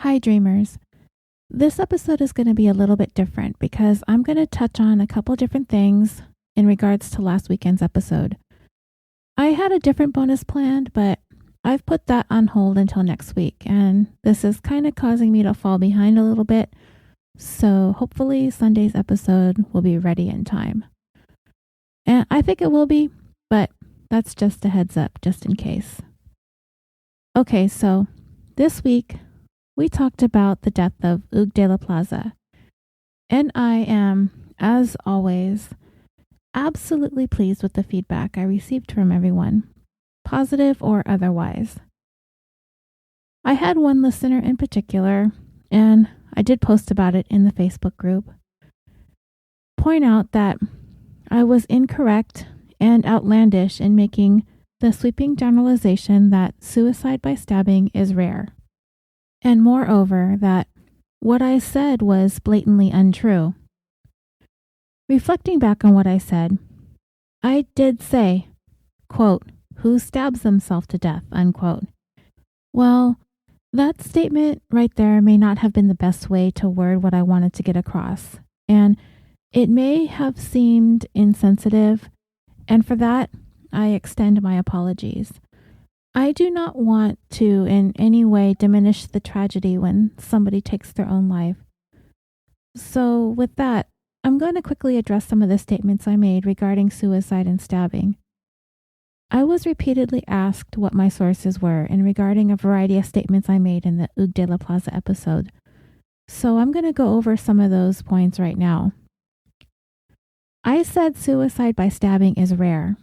Hi, dreamers. This episode is going to be a little bit different because I'm going to touch on a couple different things in regards to last weekend's episode. I had a different bonus planned, but I've put that on hold until next week, and this is kind of causing me to fall behind a little bit, so hopefully Sunday's episode will be ready in time. And I think it will be, but that's just a heads up, just in case. Okay, so this week, we talked about the death of Hugues de la Plaza, and I am, as always, absolutely pleased with the feedback I received from everyone, positive or otherwise. I had one listener in particular, and I did post about it in the Facebook group, point out that I was incorrect and outlandish in making the sweeping generalization that suicide by stabbing is rare. And moreover, that what I said was blatantly untrue. Reflecting back on what I said, I did say, quote, "Who stabs themselves to death," unquote. Well, that statement right there may not have been the best way to word what I wanted to get across, and it may have seemed insensitive, and for that, I extend my apologies. I do not want to in any way diminish the tragedy when somebody takes their own life. So with that, I'm going to quickly address some of the statements I made regarding suicide and stabbing. I was repeatedly asked what my sources were in regarding a variety of statements I made in the Hugues de la Plaza episode. So I'm going to go over some of those points right now. I said suicide by stabbing is rare.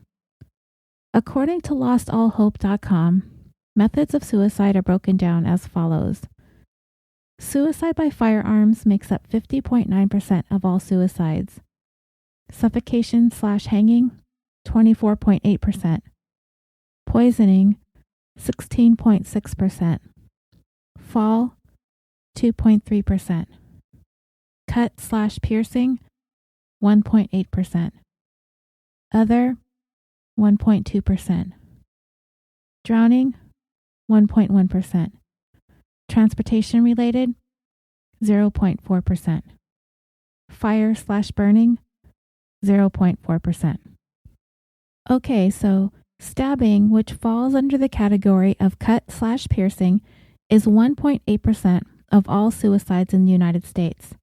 According to lostallhope.com, methods of suicide are broken down as follows. Suicide by firearms makes up 50.9% of all suicides. Suffocation/hanging, 24.8%. Poisoning, 16.6%. Fall, 2.3%. Cut/piercing, 1.8%. Other, 1.2%. Drowning, 1.1%. Transportation related, 0.4%. Fire/burning, 0.4%. Okay, so stabbing, which falls under the category of cut/piercing, is 1.8% of all suicides in the United States.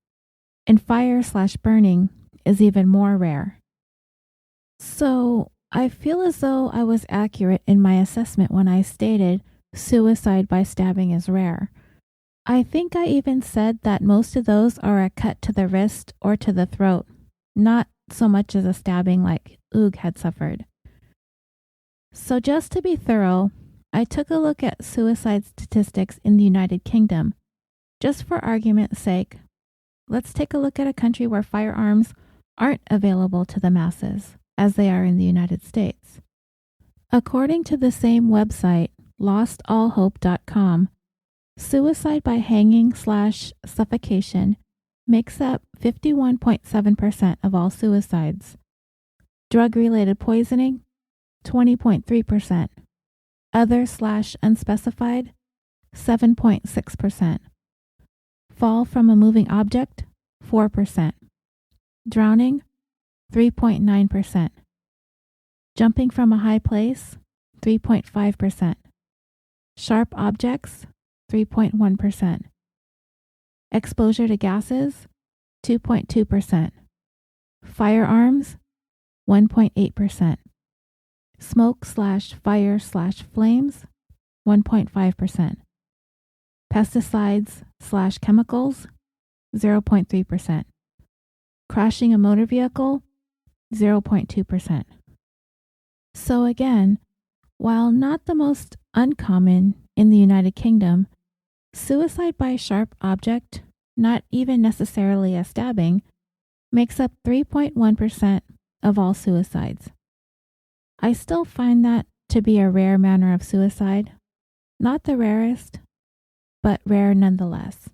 And fire/burning is even more rare. So, I feel as though I was accurate in my assessment when I stated suicide by stabbing is rare. I think I even said that most of those are a cut to the wrist or to the throat, not so much as a stabbing like Hugues had suffered. So just to be thorough, I took a look at suicide statistics in the United Kingdom. Just for argument's sake, let's take a look at a country where firearms aren't available to the masses, as they are in the United States. According to the same website, lostallhope.com, suicide by hanging/suffocation makes up 51.7% of all suicides. Drug-related poisoning, 20.3%. Other/unspecified, 7.6%. Fall from a moving object, 4%. Drowning, 3.9%. Jumping from a high place, 3.5%. Sharp objects, 3.1%. Exposure to gases, 2.2%. Firearms, 1.8%. Smoke/fire/flames, 1.5%. Pesticides/chemicals, 0.3%. Crashing a motor vehicle, 0.2%. So again, while not the most uncommon in the United Kingdom, suicide by sharp object, not even necessarily a stabbing, makes up 3.1% of all suicides. I still find that to be a rare manner of suicide, not the rarest, but rare nonetheless.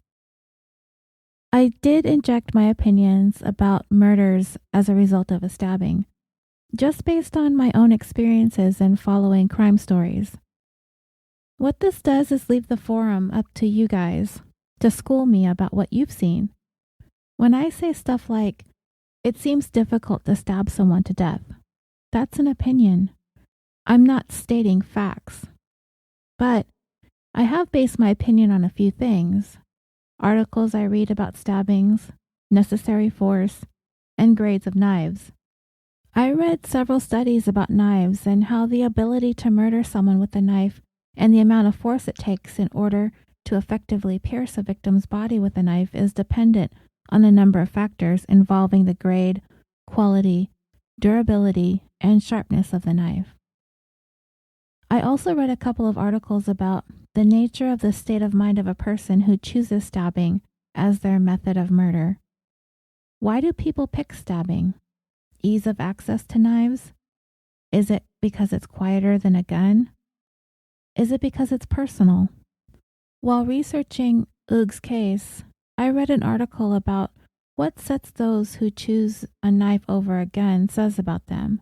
I did inject my opinions about murders as a result of a stabbing, just based on my own experiences and following crime stories. What this does is leave the forum up to you guys. to school me about what you've seen. When I say stuff like, it seems difficult to stab someone to death, that's an opinion. I'm not stating facts. But I have based my opinion on a few things: articles I read about stabbings, necessary force, and grades of knives. I read several studies about knives and how the ability to murder someone with a knife and the amount of force it takes in order to effectively pierce a victim's body with a knife is dependent on a number of factors involving the grade, quality, durability, and sharpness of the knife. I also read a couple of articles about the nature of the state of mind of a person who chooses stabbing as their method of murder. Why do people pick stabbing? Ease of access to knives? Is it because it's quieter than a gun? Is it because it's personal? While researching Hugues' case, I read an article about what sets those who choose a knife over a gun says about them.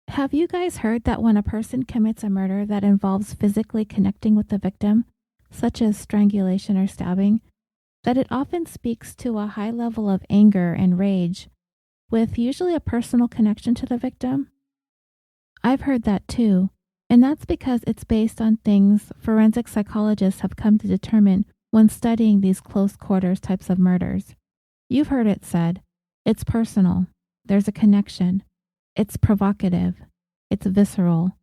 Have you guys heard that when a person commits a murder that involves physically connecting with the victim, such as strangulation or stabbing, that it often speaks to a high level of anger and rage, with usually a personal connection to the victim? I've heard that too, and that's because it's based on things forensic psychologists have come to determine when studying these close quarters types of murders. You've heard it said, it's personal, there's a connection, it's provocative, it's visceral.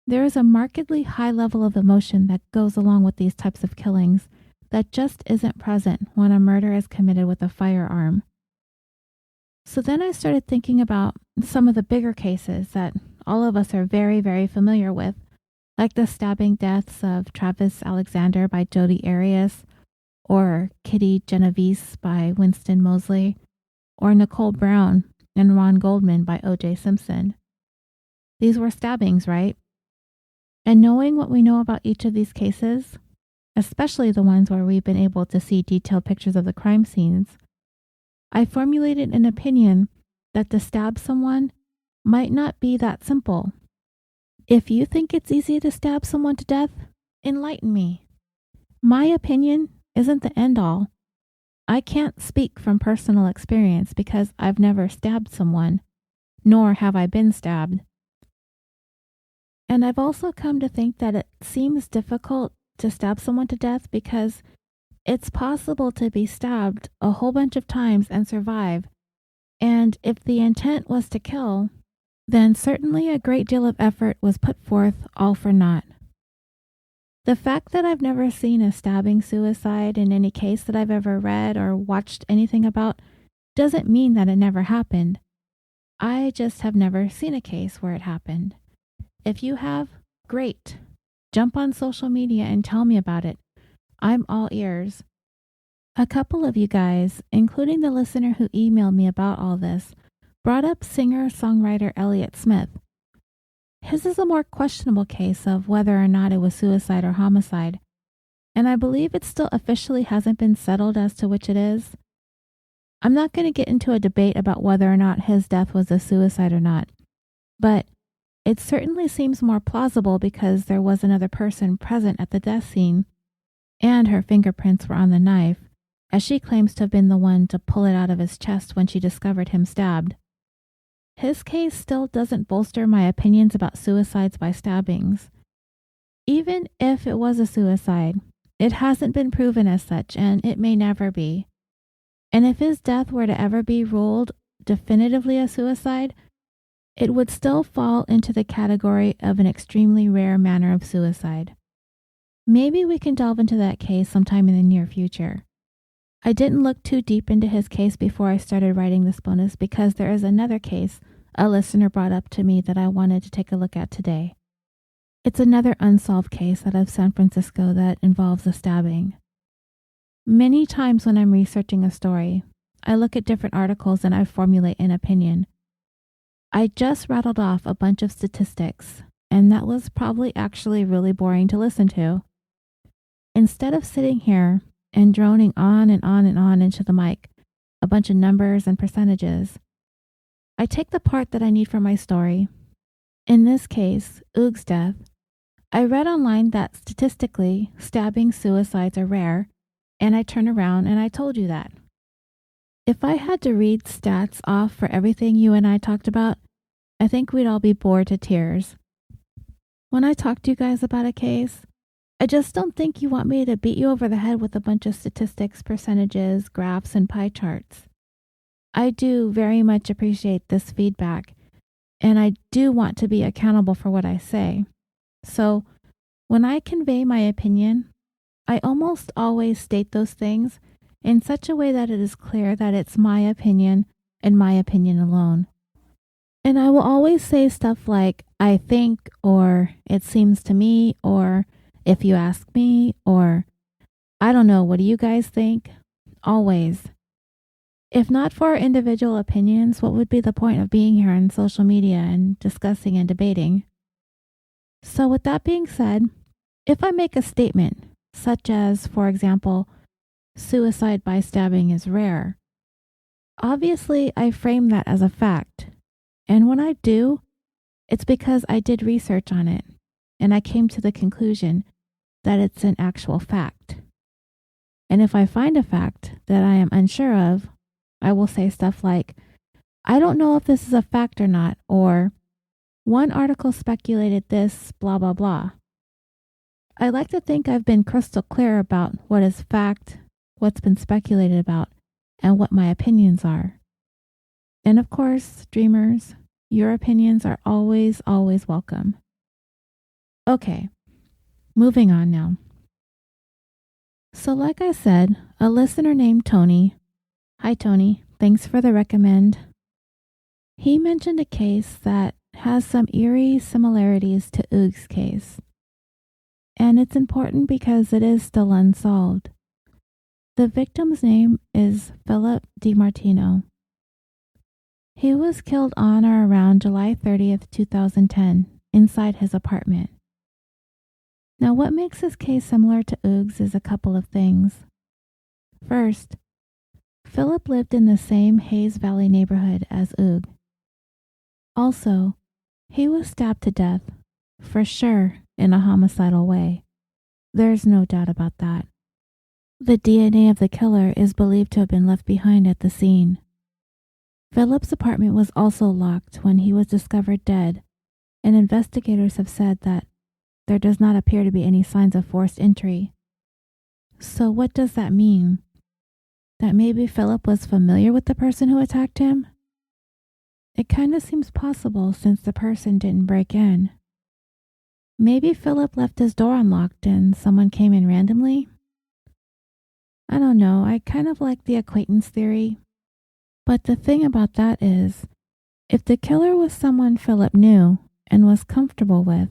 There is a markedly high level of emotion that goes along with these types of killings that just isn't present when a murder is committed with a firearm. So then I started thinking about some of the bigger cases that all of us are very, very familiar with, like the stabbing deaths of Travis Alexander by Jodi Arias, or Kitty Genovese by Winston Moseley, or Nicole Brown and Ron Goldman by O.J. Simpson. These were stabbings, right? And knowing what we know about each of these cases, especially the ones where we've been able to see detailed pictures of the crime scenes, I formulated an opinion that to stab someone might not be that simple. If you think it's easy to stab someone to death, enlighten me. My opinion isn't the end all. I can't speak from personal experience because I've never stabbed someone, nor have I been stabbed. And I've also come to think that it seems difficult to stab someone to death because it's possible to be stabbed a whole bunch of times and survive. And if the intent was to kill, then certainly a great deal of effort was put forth all for naught. The fact that I've never seen a stabbing suicide in any case that I've ever read or watched anything about doesn't mean that it never happened. I just have never seen a case where it happened. If you have, great. Jump on social media and tell me about it. I'm all ears. A couple of you guys, including the listener who emailed me about all this, brought up singer-songwriter Elliott Smith. His is a more questionable case of whether or not it was suicide or homicide, and I believe it still officially hasn't been settled as to which it is. I'm not going to get into a debate about whether or not his death was a suicide or not, but it certainly seems more plausible because there was another person present at the death scene, and her fingerprints were on the knife, as she claims to have been the one to pull it out of his chest when she discovered him stabbed. His case still doesn't bolster my opinions about suicides by stabbings. Even if it was a suicide, it hasn't been proven as such, and it may never be. And if his death were to ever be ruled definitively a suicide, it would still fall into the category of an extremely rare manner of suicide. Maybe we can delve into that case sometime in the near future. I didn't look too deep into his case before I started writing this bonus because there is another case a listener brought up to me that I wanted to take a look at today. It's another unsolved case out of San Francisco that involves a stabbing. Many times when I'm researching a story, I look at different articles and I formulate an opinion. I just rattled off a bunch of statistics, and that was probably actually really boring to listen to. Instead of sitting here and droning on and on and on into the mic, a bunch of numbers and percentages, I take the part that I need for my story. In this case, Hugues' death, I read online that statistically, stabbing suicides are rare, and I turn around and I told you that. If I had to read stats off for everything you and I talked about, I think we'd all be bored to tears. When I talk to you guys about a case, I just don't think you want me to beat you over the head with a bunch of statistics, percentages, graphs, and pie charts. I do very much appreciate this feedback, and I do want to be accountable for what I say. So, when I convey my opinion, I almost always state those things in such a way that it is clear that it's my opinion and my opinion alone. And I will always say stuff like, I think, or it seems to me, or if you ask me, or I don't know, what do you guys think? Always. If not for our individual opinions, what would be the point of being here on social media and discussing and debating? So with that being said, if I make a statement, such as, for example, suicide by stabbing is rare, obviously I frame that as a fact. And when I do, it's because I did research on it, and I came to the conclusion that it's an actual fact. And if I find a fact that I am unsure of, I will say stuff like, I don't know if this is a fact or not, or one article speculated this, blah, blah, blah. I like to think I've been crystal clear about what is fact, what's been speculated about, and what my opinions are. And of course, dreamers, your opinions are always, always welcome. Okay, moving on now. So like I said, a listener named Tony, hi Tony, thanks for the recommend. He mentioned a case that has some eerie similarities to Hugues' case. And it's important because it is still unsolved. The victim's name is Philip DiMartino. He was killed on or around July 30th, 2010, inside his apartment. Now, what makes this case similar to Hugues is a couple of things. First, Philip lived in the same Hayes Valley neighborhood as Hugues. Also, he was stabbed to death, for sure, in a homicidal way. There's no doubt about that. The DNA of the killer is believed to have been left behind at the scene. Philip's apartment was also locked when he was discovered dead, and investigators have said that there does not appear to be any signs of forced entry. So what does that mean? That maybe Philip was familiar with the person who attacked him? It kind of seems possible since the person didn't break in. Maybe Philip left his door unlocked and someone came in randomly? I don't know, I kind of like the acquaintance theory. But the thing about that is, if the killer was someone Philip knew and was comfortable with,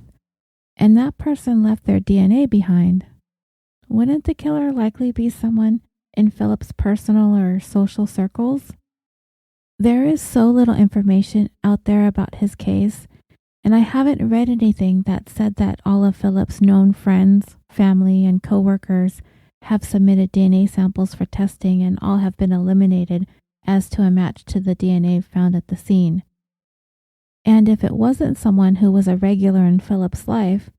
and that person left their DNA behind, wouldn't the killer likely be someone in Philip's personal or social circles? There is so little information out there about his case, and I haven't read anything that said that all of Philip's known friends, family, and co-workers have submitted DNA samples for testing and all have been eliminated as to a match to the DNA found at the scene. And if it wasn't someone who was a regular in Philip's life,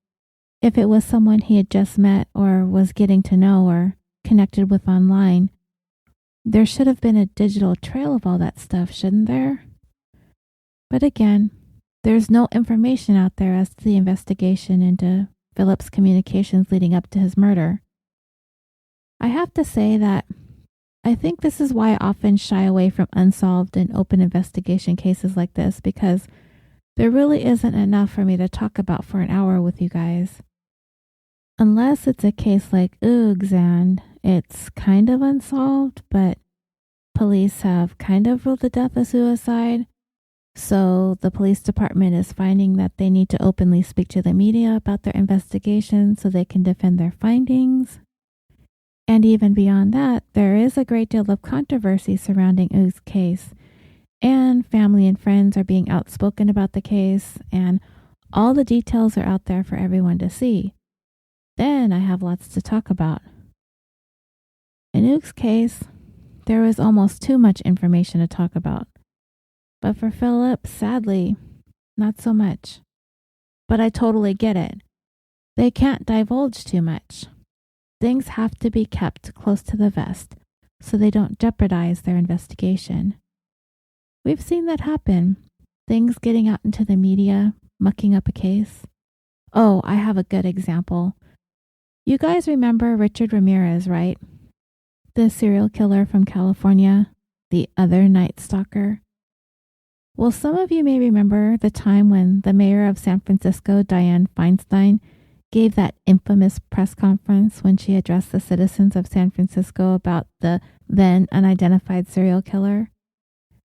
if it was someone he had just met or was getting to know or connected with online, there should have been a digital trail of all that stuff, shouldn't there? But again, there's no information out there as to the investigation into Philip's communications leading up to his murder. I have to say that I think this is why I often shy away from unsolved and open investigation cases like this, because there really isn't enough for me to talk about for an hour with you guys. Unless it's a case like Hugues and it's kind of unsolved, but police have kind of ruled the death a suicide. So the police department is finding that they need to openly speak to the media about their investigation so they can defend their findings. And even beyond that, there is a great deal of controversy surrounding Hugues' case, and family and friends are being outspoken about the case, and all the details are out there for everyone to see. Then I have lots to talk about. In Hugues' case, there was almost too much information to talk about. But for Philip, sadly, not so much. But I totally get it. They can't divulge too much. Things have to be kept close to the vest so they don't jeopardize their investigation. We've seen that happen. Things getting out into the media, mucking up a case. Oh, I have a good example. You guys remember Richard Ramirez, right? The serial killer from California, the other Night Stalker. Well, some of you may remember the time when the mayor of San Francisco, Dianne Feinstein, gave that infamous press conference when she addressed the citizens of San Francisco about the then unidentified serial killer.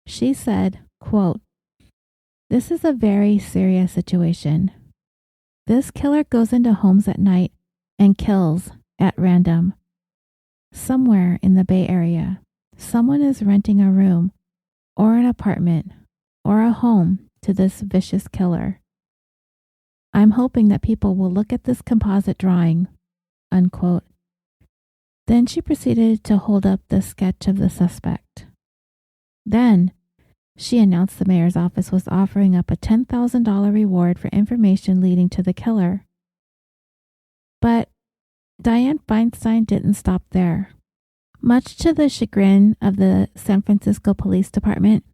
She said, quote, "This is a very serious situation. This killer goes into homes at night and kills at random. Somewhere in the Bay Area, someone is renting a room or an apartment or a home to this vicious killer. I'm hoping that people will look at this composite drawing," unquote. Then she proceeded to hold up the sketch of the suspect. Then she announced the mayor's office was offering up a $10,000 reward for information leading to the killer. But Dianne Feinstein didn't stop there. Much to the chagrin of the San Francisco Police Department,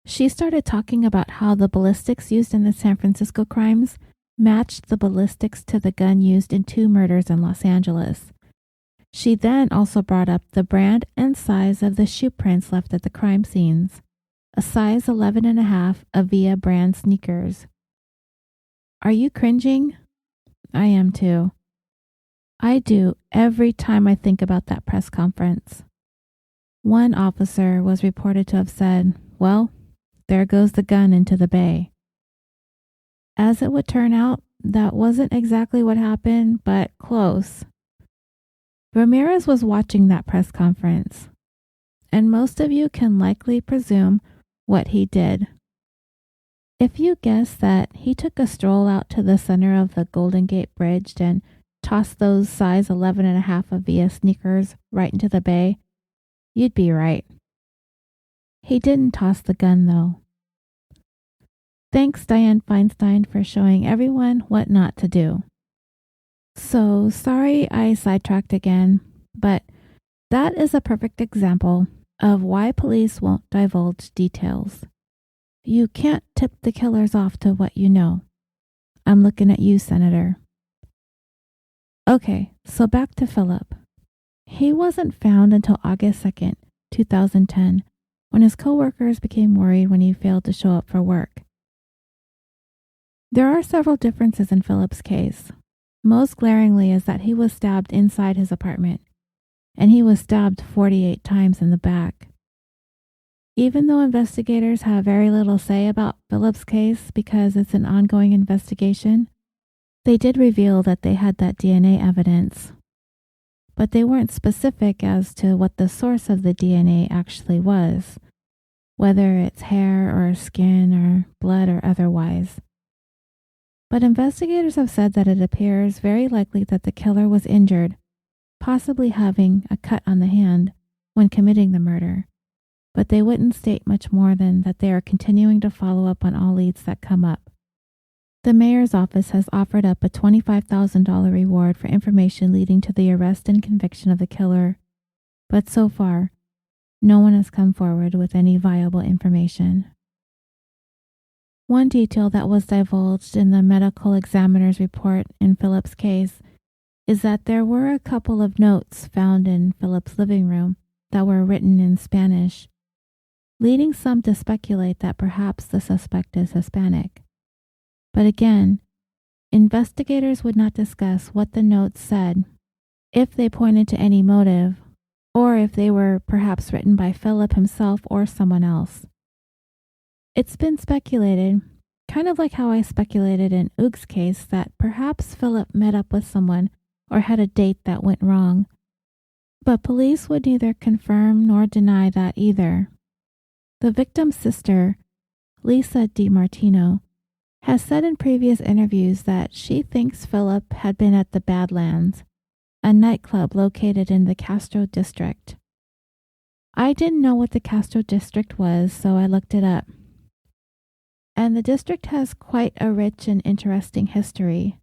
she started talking about how the ballistics used in the San Francisco crimes matched the ballistics to the gun used in 2 murders in Los Angeles. She then also brought up the brand and size of the shoe prints left at the crime scenes, a size 11.5 Avia brand sneakers. Are you cringing? I am too. I do every time I think about that press conference. One officer was reported to have said, "Well, there goes the gun into the bay." As it would turn out, that wasn't exactly what happened, but close. Ramirez was watching that press conference, and most of you can likely presume what he did. If you guess that he took a stroll out to the center of the Golden Gate Bridge and tossed those size 11.5 Avia sneakers right into the bay, you'd be right. He didn't toss the gun, though. Thanks, Dianne Feinstein, for showing everyone what not to do. So, sorry I sidetracked again, but that is a perfect example of why police won't divulge details. You can't tip the killers off to what you know. I'm looking at you, Senator. Okay, so back to Philip. He wasn't found until August 2nd, 2010, when his coworkers became worried when he failed to show up for work. There are several differences in Philip's case. Most glaringly is that he was stabbed inside his apartment, and he was stabbed 48 times in the back. Even though investigators have very little say about Philip's case because it's an ongoing investigation, they did reveal that they had that DNA evidence, but they weren't specific as to what the source of the DNA actually was, whether it's hair or skin or blood or otherwise. But investigators have said that it appears very likely that the killer was injured, possibly having a cut on the hand when committing the murder, but they wouldn't state much more than that they are continuing to follow up on all leads that come up. The mayor's office has offered up a $25,000 reward for information leading to the arrest and conviction of the killer, but so far, no one has come forward with any viable information. One detail that was divulged in the medical examiner's report in Philip's case is that there were a couple of notes found in Philip's living room that were written in Spanish, leading some to speculate that perhaps the suspect is Hispanic. But again, investigators would not discuss what the notes said, if they pointed to any motive, or if they were perhaps written by Philip himself or someone else. It's been speculated, kind of like how I speculated in Hugues' case, that perhaps Philip met up with someone or had a date that went wrong. But police would neither confirm nor deny that either. The victim's sister, Lisa DiMartino, has said in previous interviews that she thinks Philip had been at the Badlands, a nightclub located in the Castro district. I didn't know what the Castro district was, so I looked it up. And the district has quite a rich and interesting history.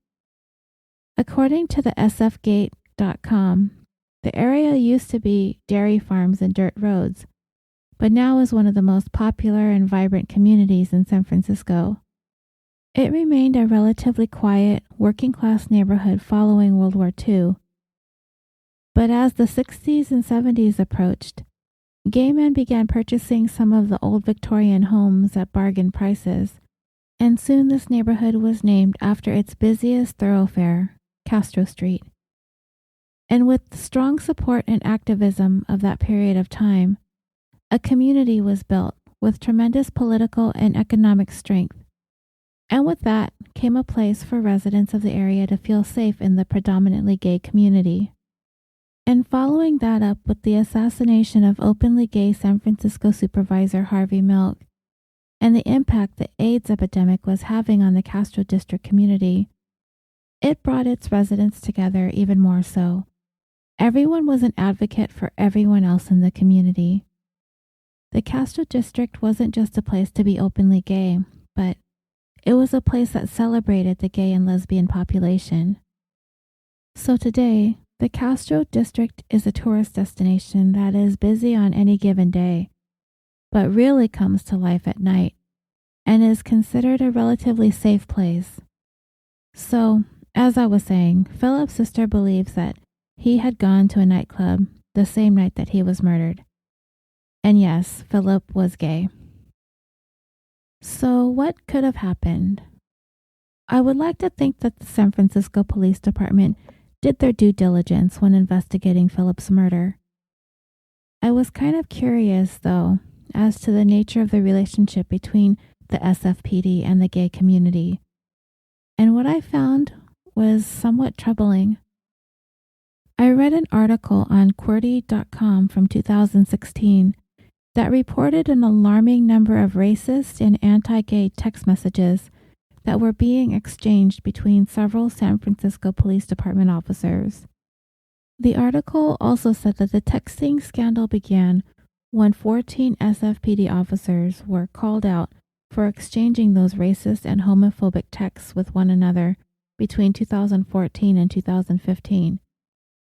According to the SF Gate District.com. The area used to be dairy farms and dirt roads, but now is one of the most popular and vibrant communities in San Francisco. It remained a relatively quiet, working-class neighborhood following World War II. But as the 60s and 70s approached, gay men began purchasing some of the old Victorian homes at bargain prices, and soon this neighborhood was named after its busiest thoroughfare, Castro Street. And with the strong support and activism of that period of time, a community was built with tremendous political and economic strength. And with that came a place for residents of the area to feel safe in the predominantly gay community. And following that up with the assassination of openly gay San Francisco supervisor Harvey Milk and the impact the AIDS epidemic was having on the Castro District community, it brought its residents together even more so. Everyone was an advocate for everyone else in the community. The Castro District wasn't just a place to be openly gay, but it was a place that celebrated the gay and lesbian population. So today, the Castro District is a tourist destination that is busy on any given day, but really comes to life at night, and is considered a relatively safe place. So, as I was saying, Philip's sister believes that he had gone to a nightclub the same night that he was murdered. And yes, Philip was gay. So what could have happened? I would like to think that the San Francisco Police Department did their due diligence when investigating Philip's murder. I was kind of curious, though, as to the nature of the relationship between the SFPD and the gay community. And what I found was somewhat troubling. I read an article on QWERTY.com from 2016 that reported an alarming number of racist and anti-gay text messages that were being exchanged between several San Francisco Police Department officers. The article also said that the texting scandal began when 14 SFPD officers were called out for exchanging those racist and homophobic texts with one another between 2014 and 2015.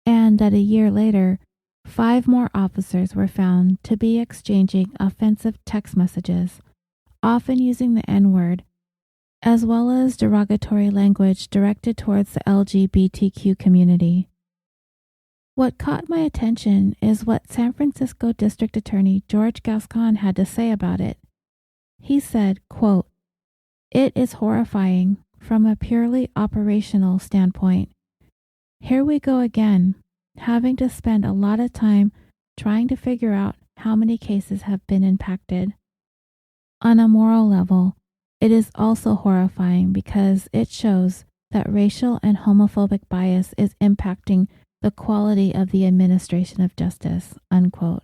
And that a year later, 5 more officers were found to be exchanging offensive text messages, often using the N-word, as well as derogatory language directed towards the LGBTQ community. What caught my attention is what San Francisco District Attorney George Gascon had to say about it. He said, quote, "It is horrifying from a purely operational standpoint. Here we go again, having to spend a lot of time trying to figure out how many cases have been impacted. On a moral level, it is also horrifying because it shows that racial and homophobic bias is impacting the quality of the administration of justice," unquote.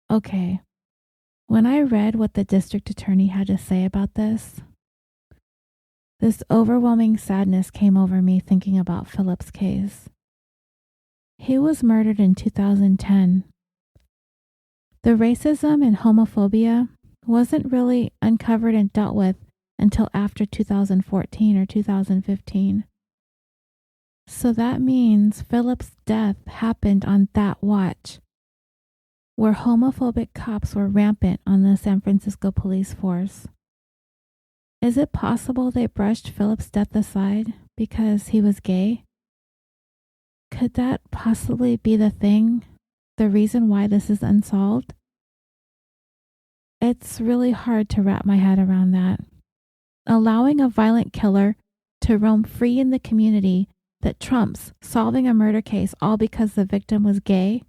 Okay, when I read what the district attorney had to say about this overwhelming sadness came over me thinking about Philip's case. He was murdered in 2010. The racism and homophobia wasn't really uncovered and dealt with until after 2014 or 2015. So that means Philip's death happened on that watch, where homophobic cops were rampant on the San Francisco police force. Is it possible they brushed Philip's death aside because he was gay? Could that possibly be the reason why this is unsolved? It's really hard to wrap my head around that. Allowing a violent killer to roam free in the community that trumps solving a murder case all because the victim was gay?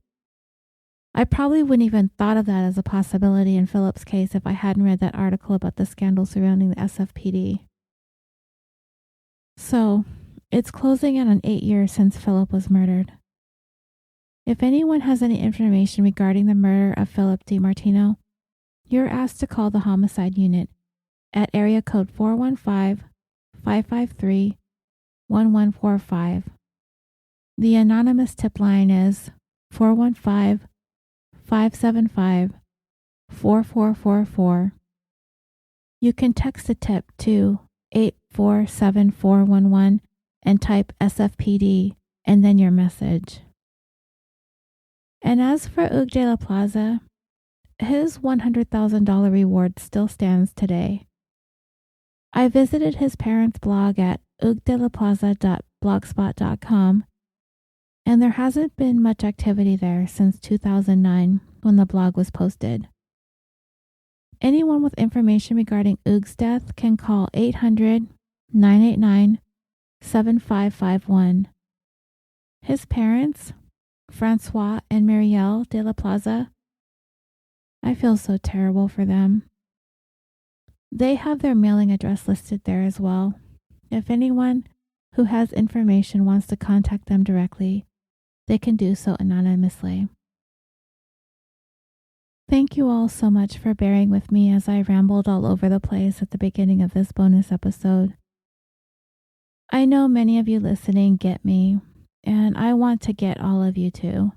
I probably wouldn't even thought of that as a possibility in Philip's case if I hadn't read that article about the scandal surrounding the SFPD. So, it's closing in on 8 years since Philip was murdered. If anyone has any information regarding the murder of Philip DiMartino, you're asked to call the Homicide Unit at area code 415-553-1145. The anonymous tip line is 415-575-4444. You can text a tip to 847411 and type SFPD and then your message. And as for Hugues de la Plaza, his $100,000 reward still stands today. I visited his parents' blog at huguesdelaplaza.blogspot.com, and there hasn't been much activity there since 2009 when the blog was posted. Anyone with information regarding Hugues' death can call 800-989-7551. His parents, Francois and Marielle de la Plaza, I feel so terrible for them. They have their mailing address listed there as well. If anyone who has information wants to contact them directly, they can do so anonymously. Thank you all so much for bearing with me as I rambled all over the place at the beginning of this bonus episode. I know many of you listening get me, and I want to get all of you too.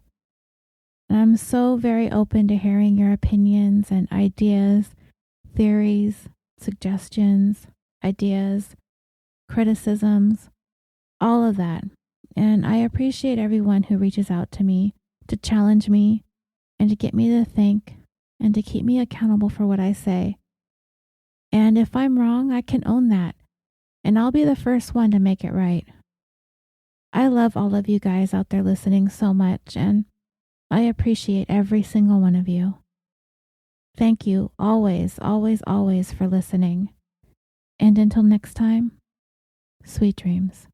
And I'm so very open to hearing your opinions and ideas, theories, suggestions, ideas, criticisms, all of that. And I appreciate everyone who reaches out to me to challenge me and to get me to think and to keep me accountable for what I say. And if I'm wrong, I can own that, and I'll be the first one to make it right. I love all of you guys out there listening so much, and I appreciate every single one of you. Thank you always, always, always for listening. And until next time, sweet dreams.